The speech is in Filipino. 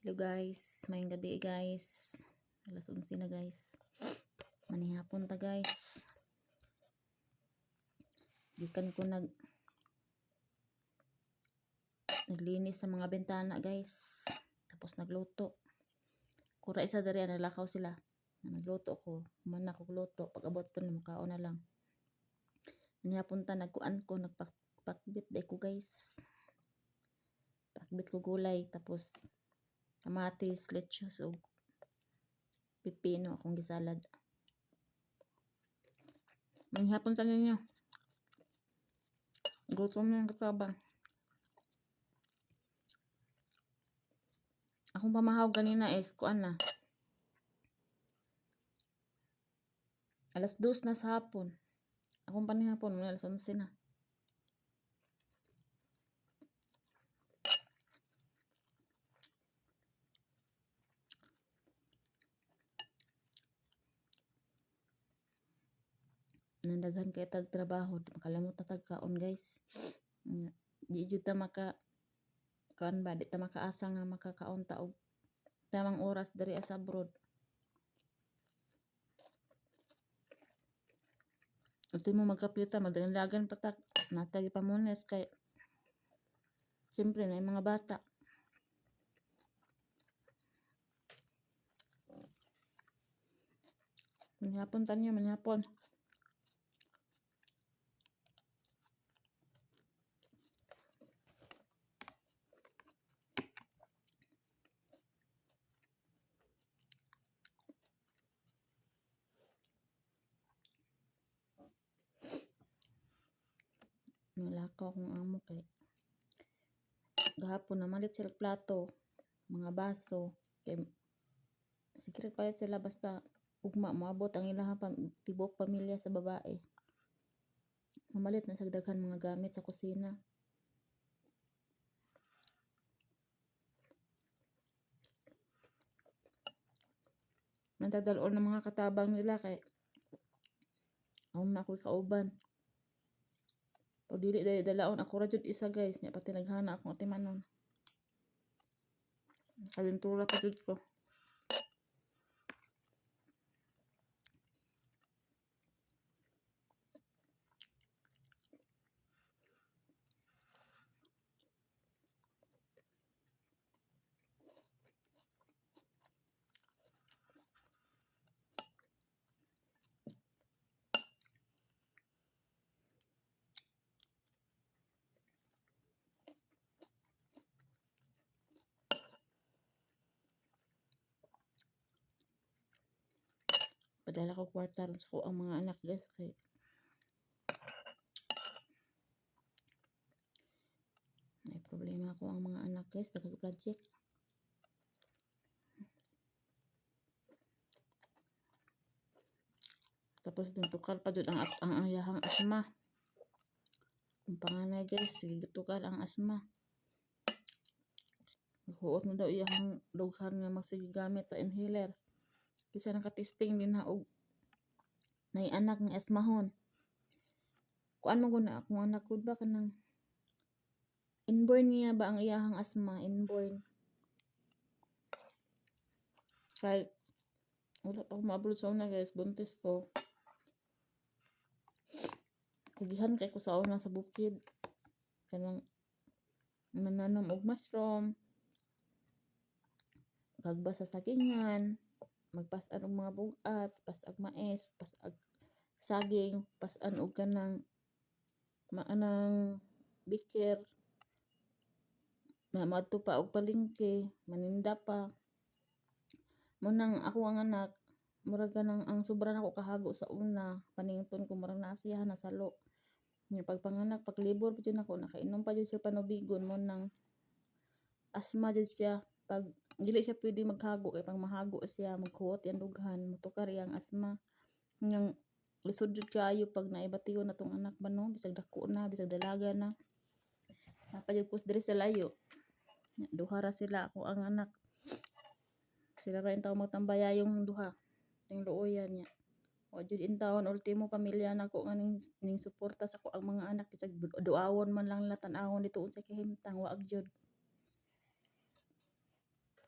Hello guys, mayong gabi guys. Alas 11 na guys. Manihapon ta guys. Gikan ko naglinis sa mga bintana guys. Tapos nagluto. Kura isa dari nalakaw sila. Nagluto ko. Man ako luto. Pag abot to na makaon na lang. Manihapon ta nagkuan ko nagpakbit day ko guys. Pakbit ko gulay tapos kamatis, lettuce ug pipino akong gisalad. Manihapon ta ninyo. Gutom na yung katabang. Akong pamahaw kanina is kuan na. Alas 2 na sa hapon. Akong panihapon alas 11 na. Nandaghan kay tag trabaho, makalimot na tag kaon guys. Di jud ta maka kaon ba, di ta makaasa nga makakaon ta og tamang oras diri sa abroad. Ito mo magkapita, madaglagan patak, natagi pamunes kay siyempre na yung mga bata. Manihapon tanyo, manihapon. Nalakaw akong amo kay gahapon namalit sila plato, mga baso, kay secret palit sila basta ugma moabot ang ilang tibok pamilya sa babae. Mamalit na sa daghan mga gamit sa kusina. Nagdadalon ng mga katabang nila kay na ako'y kauban. O dili dalaon ako ra jud isa guys, nya pati naghana akong atimanon. Kalintura pa jud ko. Padala ko kwarta ron sa ko ang mga anak guys kay may problema ko ang mga anak guys, nagag-project. Tapos dun tukar pa jud ang ayahang asma. Ang panganay guys, sige tukar ang asma. Huot mo daw iyang dughan nga magsigamit sa inhaler. Kisa nakatesting din na og nay anak nga asmahon. Kuan mo guna akong anak ko ba kanang inborn niya ba ang iyahang asma, inborn. Kay wala pa ako maabot sa una guys, buntis ko. Kugihan kay ko sa una sa bukid. Kanang mananom og mushroom. Kagbas sa sagingan, magpas-an og mga bugat, pas-ag mais, pas-ag saging, pas-an og kanang maanang bikir. Na madto pa og palengke, maninda pa. Munang ako ang anak, murag ganang ang sobra nako kahago sa una, panington ko murag naa siya nasalo. Nya pagpanganak, paglibor pud nako nakainom pa jud siya panubigon mo nang asma jud siya. Pag dili siya pwede maghago kay pang mahago siya maghuot yan dughan mutukar iyang asma. Yang lisod jud kaayo pag naibatiyon natong anak ba no, bisag dako na, bisag dalaga na. Napajud ko diri sa layo. Duha ra sila ako ang anak. Sila ra intaw magtambaya yung duha. Ting luoyan niya. Wa jud intawon ultimo pamilya nako nga ning suporta sa ko ang mga anak bisag duawon man lang nila tan-awon dito unsay kahimtang wa jud.